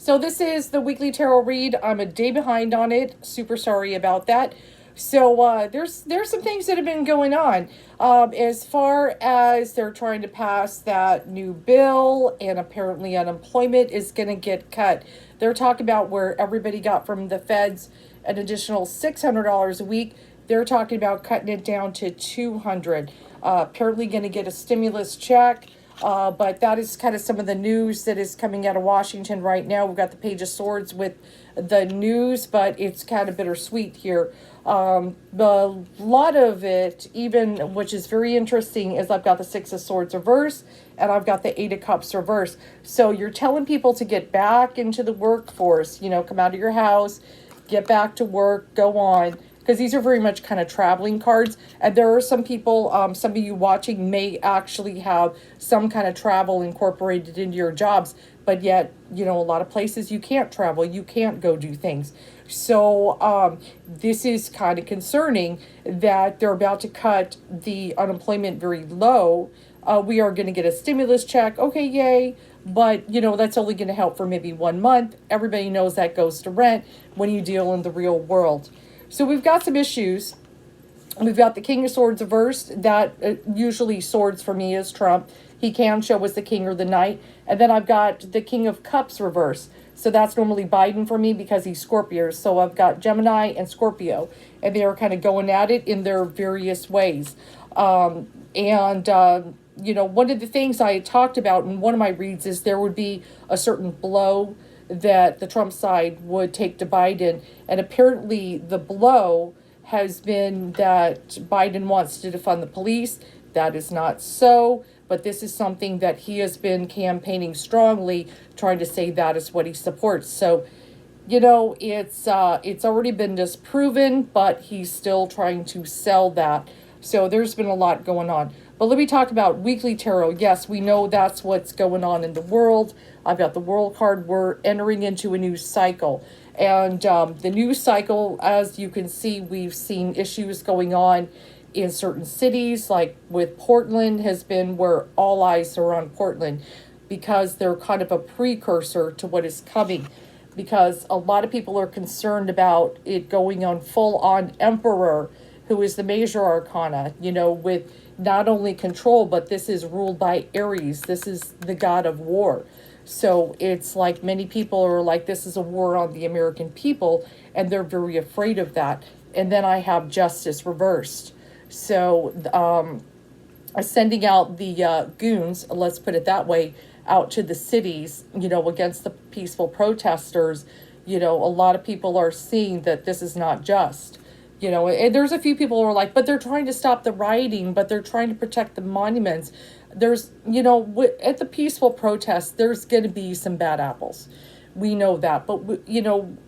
So this is the weekly tarot read. I'm a day behind on it. Super sorry about that. So there's some things that have been going on as far as they're trying to pass that new bill, and apparently unemployment is going to get cut. They're talking about where everybody got from the feds an additional $600 a week. They're talking about cutting it down to 200. Apparently going to get a stimulus check. But that is kind of some of the news that is coming out of Washington right now. We've got the Page of Swords with the news, but it's kind of bittersweet here. A lot of it, even, which is very interesting, is I've got the Six of Swords reverse and I've got the Eight of Cups reverse. So you're telling people to get back into the workforce, come out of your house, get back to work, go on. Because these are very much kind of traveling cards. And there are some people, some of you watching may actually have some kind of travel incorporated into your jobs. But yet, a lot of places you can't travel. You can't go do things. So this is kind of concerning that they're about to cut the unemployment very low. We are going to get a stimulus check. Okay, yay. But, that's only going to help for maybe 1 month. Everybody knows that goes to rent when you deal in the real world. So we've got some issues. We've got the King of Swords reversed. That usually swords for me is Trump. He can show us the king or the knight. And then I've got the King of Cups reversed. So that's normally Biden for me because he's Scorpio. So I've got Gemini and Scorpio. And they are kind of going at it in their various ways. One of the things I had talked about in one of my reads is there would be a certain blow that the Trump side would take to Biden. And apparently the blow has been that Biden wants to defund the police. That is not so, but this is something that he has been campaigning strongly, trying to say that is what he supports. So, it's already been disproven, but he's still trying to sell that. So there's been a lot going on. But let me talk about weekly tarot. Yes, we know that's what's going on in the world. I've got the World card. We're entering into a new cycle. And the new cycle, as you can see, we've seen issues going on in certain cities, like with Portland has been where all eyes are on Portland because they're kind of a precursor to what is coming. Because a lot of people are concerned about it going on full-on Emperor, who is the major arcana, with not only control, but this is ruled by Aries. This is the god of war. So it's like many people are like, this is a war on the American people, and they're very afraid of that. And then I have justice reversed. So sending out the goons, let's put it that way, out to the cities, against the peaceful protesters. A lot of people are seeing that this is not just. And there's a few people who are like, but they're trying to stop the rioting, but they're trying to protect the monuments. There's, at the peaceful protest, there's going to be some bad apples. We know that. But,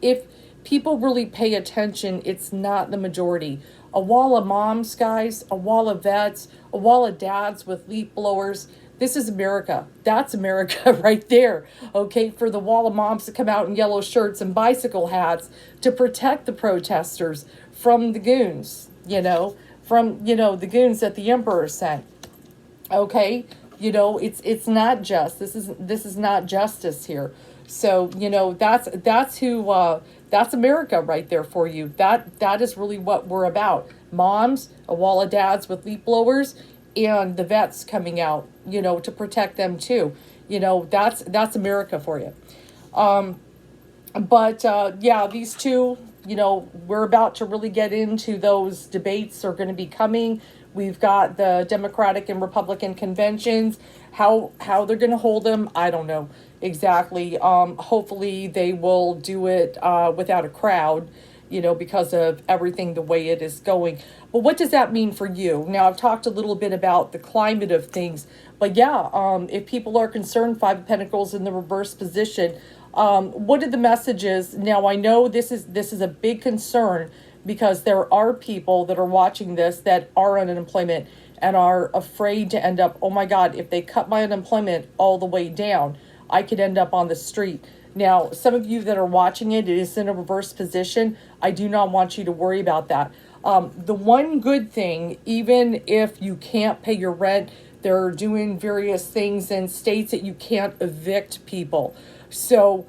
if people really pay attention, it's not the majority. A wall of moms, guys, a wall of vets, a wall of dads with leaf blowers. This is America. That's America right there. Okay, for the wall of moms to come out in yellow shirts and bicycle hats to protect the protesters from the goons, from, the goons that the emperor sent. Okay, it's not just. This is not justice here. So, that's who that's America right there for you. That is really what we're about. Moms, a wall of dads with leaf blowers, and the vets coming out, to protect them too. That's America for you. These two, we're about to really get into those debates are going to be coming. We've got the Democratic and Republican conventions. How they're going to hold them, I don't know exactly. Hopefully they will do it without a crowd, because of everything the way it is going. But what does that mean for you? Now, I've talked a little bit about the climate of things, but if people are concerned, Five of Pentacles in the reverse position, what are the messages? Now, I know this is a big concern because there are people that are watching this that are on unemployment and are afraid to end up, oh my God, if they cut my unemployment all the way down, I could end up on the street. Now, some of you that are watching it is in a reverse position. I do not want you to worry about that. The one good thing, even if you can't pay your rent, they're doing various things in states that you can't evict people. So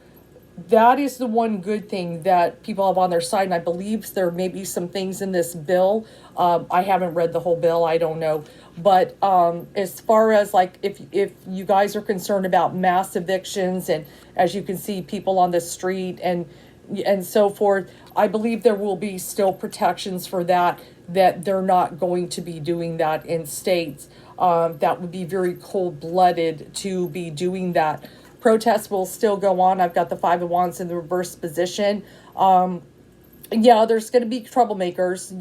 that is the one good thing that people have on their side. And I believe there may be some things in this bill. I haven't read the whole bill. I don't know. But as far as like, if you guys are concerned about mass evictions, and as you can see, people on the street and so forth, I believe there will be still protections for that, that they're not going to be doing that in states. That would be very cold-blooded to be doing that. Protests will still go on. I've got the Five of Wands in the reverse position. Yeah, there's going to be troublemakers.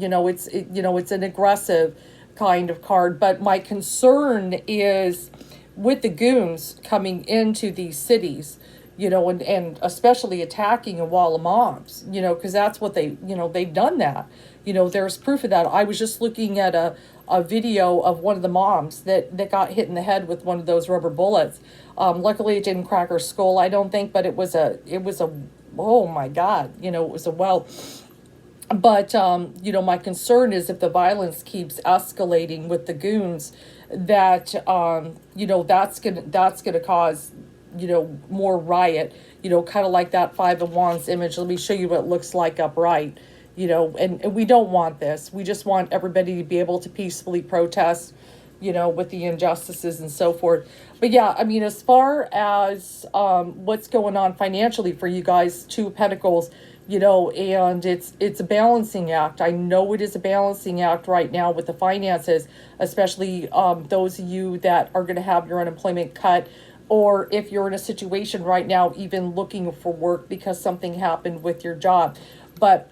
It's an aggressive kind of card. But my concern is with the goons coming into these cities, and especially attacking a wall of moms, because that's what they've done that. There's proof of that. I was just looking at a video of one of the moms that got hit in the head with one of those rubber bullets. Luckily it didn't crack her skull, I don't think, but it was a, oh my God, it was a well. But, my concern is if the violence keeps escalating with the goons, that, that's gonna cause, more riot, kind of like that Five of Wands image. Let me show you what it looks like upright, and we don't want this. We just want everybody to be able to peacefully protest, with the injustices and so forth. But yeah, I mean, as far as what's going on financially for you guys, Two of Pentacles, and it's a balancing act. I know it is a balancing act right now with the finances, especially those of you that are going to have your unemployment cut, or if you're in a situation right now, even looking for work because something happened with your job. But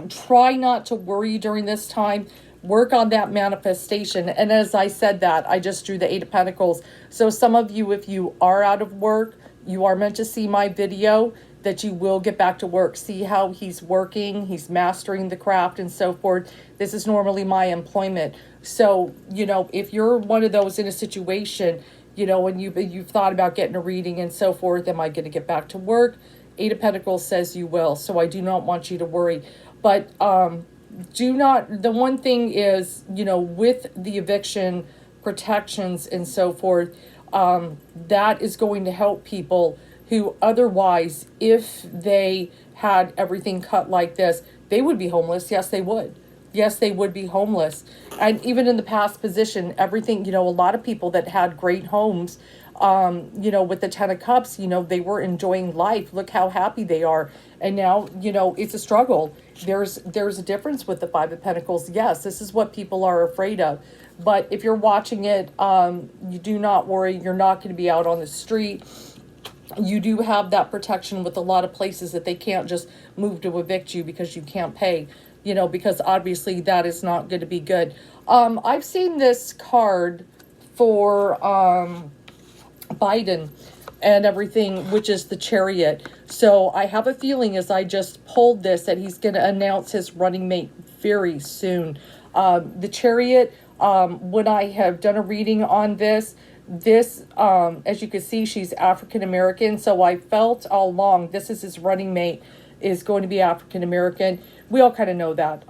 try not to worry during this time. Work on that manifestation. And as I said that, I just drew the Eight of Pentacles. So some of you, if you are out of work, you are meant to see my video, that you will get back to work. See how he's working, he's mastering the craft and so forth. This is normally my employment. So, if you're one of those in a situation, and you've thought about getting a reading and so forth, am I going to get back to work? Eight of Pentacles says you will. So I do not want you to worry. But the one thing is, with the eviction protections and so forth, that is going to help people who otherwise, if they had everything cut like this, they would be homeless. Yes, they would. Yes, they would be homeless. And even in the past position, everything, a lot of people that had great homes, with the Ten of Cups, they were enjoying life. Look how happy they are. And now, it's a struggle. There's a difference with the Five of Pentacles. Yes, this is what people are afraid of. But if you're watching it, you do not worry. You're not going to be out on the street. You do have that protection with a lot of places that they can't just move to evict you because you can't pay, because obviously that is not going to be good. I've seen this card for Biden and everything, which is the Chariot. So I have a feeling as I just pulled this that he's going to announce his running mate very soon. The Chariot, when I have done a reading on this, as you can see, she's African American. So I felt all along this is his running mate is going to be African American. We all kind of know that.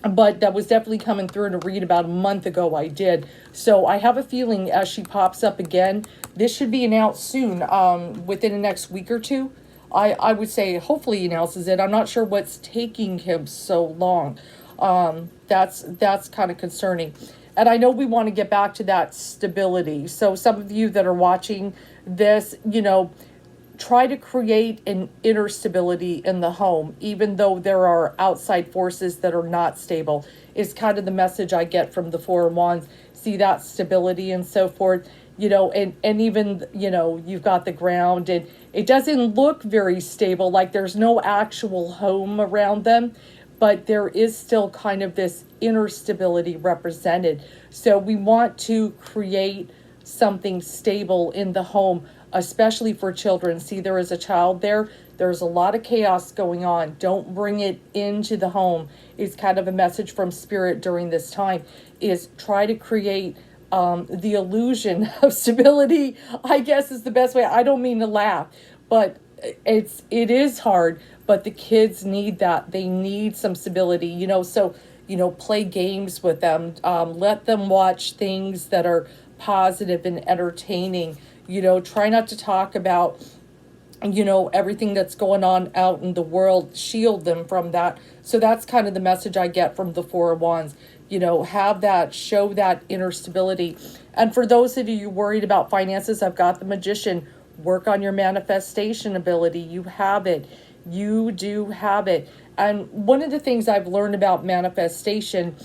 But that was definitely coming through in a read about a month ago I did. So I have a feeling as she pops up again, this should be announced soon, within the next week or two. I would say hopefully he announces it. I'm not sure what's taking him so long. That's kind of concerning. And I know we want to get back to that stability. So some of you that are watching this, try to create an inner stability in the home, even though there are outside forces that are not stable, is kind of the message I get from the Four of Wands. See that stability and so forth, and even, you've got the ground and it doesn't look very stable. Like there's no actual home around them, but there is still kind of this inner stability represented. So we want to create something stable in the home, especially for children. See, there is a child there. There's a lot of chaos going on. Don't bring it into the home. It's kind of a message from Spirit during this time, is try to create the illusion of stability, I guess is the best way. I don't mean to laugh, but it is hard, but the kids need that. They need some stability, so, play games with them. Let them watch things that are positive and entertaining. Try not to talk about, everything that's going on out in the world, shield them from that. So that's kind of the message I get from the Four of Wands. Have that, show that inner stability. And for those of you worried about finances, I've got the Magician. Work on your manifestation ability. You have it. You do have it. And one of the things I've learned about manifestation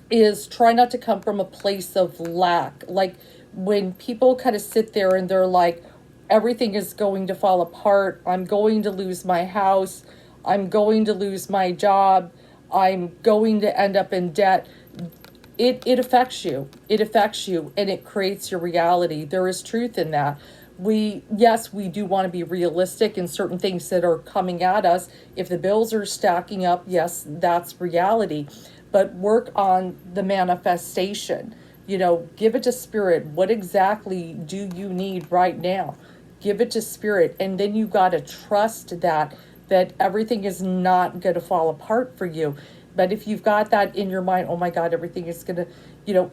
is try not to come from a place of lack. Like when people kind of sit there and they're like, everything is going to fall apart. I'm going to lose my house. I'm going to lose my job. I'm going to end up in debt. It affects you. It affects you, and it creates your reality. There is truth in that. Yes, we do want to be realistic in certain things that are coming at us. If the bills are stacking up, yes, that's reality. But work on the manifestation. Give it to spirit. What exactly do you need right now? Give it to spirit, and then you got to trust that everything is not going to fall apart for you. But if you've got that in your mind, oh my God, everything is going to,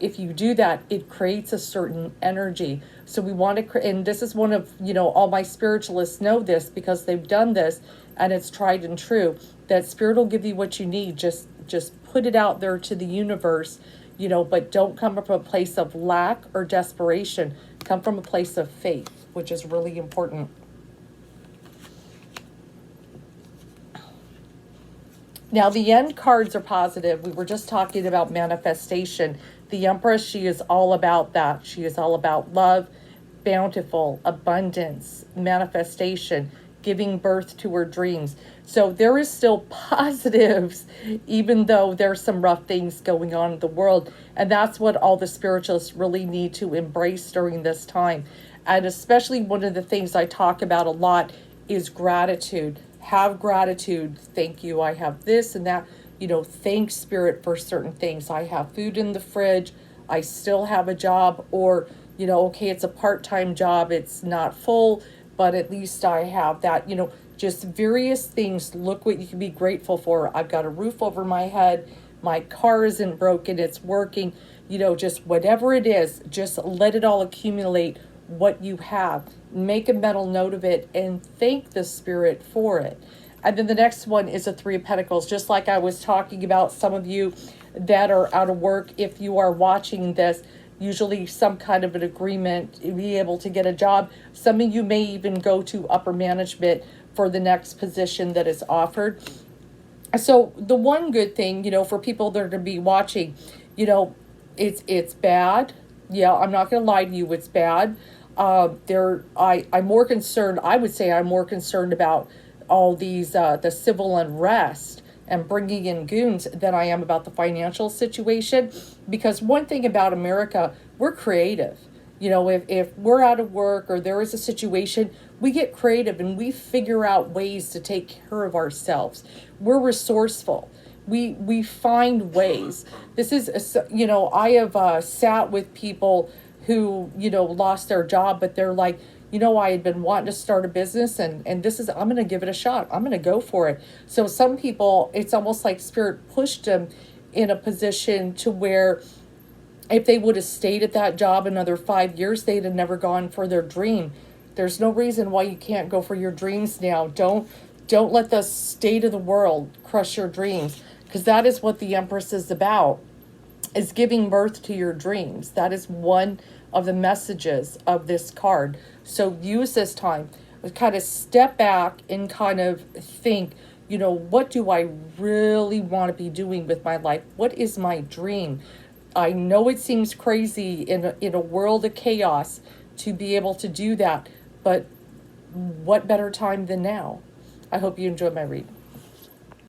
if you do that, it creates a certain energy. So we want to, and this is one of, all my spiritualists know this because they've done this and it's tried and true, that spirit will give you what you need. Just put it out there to the universe, but don't come from a place of lack or desperation. Come from a place of faith, which is really important. Now, the end cards are positive. We were just talking about manifestation. The Empress, she is all about that. She is all about love, bountiful, abundance, manifestation, giving birth to her dreams. So there is still positives, even though there's some rough things going on in the world. And that's what all the spiritualists really need to embrace during this time. And especially one of the things I talk about a lot is gratitude. Have gratitude. Thank you. I have this and that. Thank spirit for certain things. I have food in the fridge. I still have a job, or, okay, it's a part-time job. It's not full, but at least I have that, just various things. Look what you can be grateful for. I've got a roof over my head. My car isn't broken. It's working. Just whatever it is, just let it all accumulate what you have. Make a mental note of it and thank the spirit for it. And then the next one is a Three of Pentacles. Just like I was talking about, some of you that are out of work, if you are watching this, usually some kind of an agreement, be able to get a job. Some of you may even go to upper management for the next position that is offered. So the one good thing, for people that are going to be watching, it's bad. Yeah, I'm not going to lie to you, it's bad. I'm more concerned, I would say I'm more concerned about all these, the civil unrest and bringing in goons than I am about the financial situation. Because one thing about America, we're creative. If we're out of work or there is a situation, we get creative and we figure out ways to take care of ourselves. We're resourceful. We find ways. This is, I have sat with people who, lost their job, but they're like, I had been wanting to start a business and this is, I'm going to give it a shot. I'm going to go for it. So some people, it's almost like spirit pushed them in a position to where if they would have stayed at that job another 5 years, they'd have never gone for their dream. There's no reason why you can't go for your dreams now. Don't let the state of the world crush your dreams, because that is what the Empress is about, is giving birth to your dreams. That is one of the messages of this card. So use this time, kind of step back and kind of think, what do I really want to be doing with my life? What is my dream? I know it seems crazy in a world of chaos to be able to do that, but what better time than now? I hope you enjoyed my read.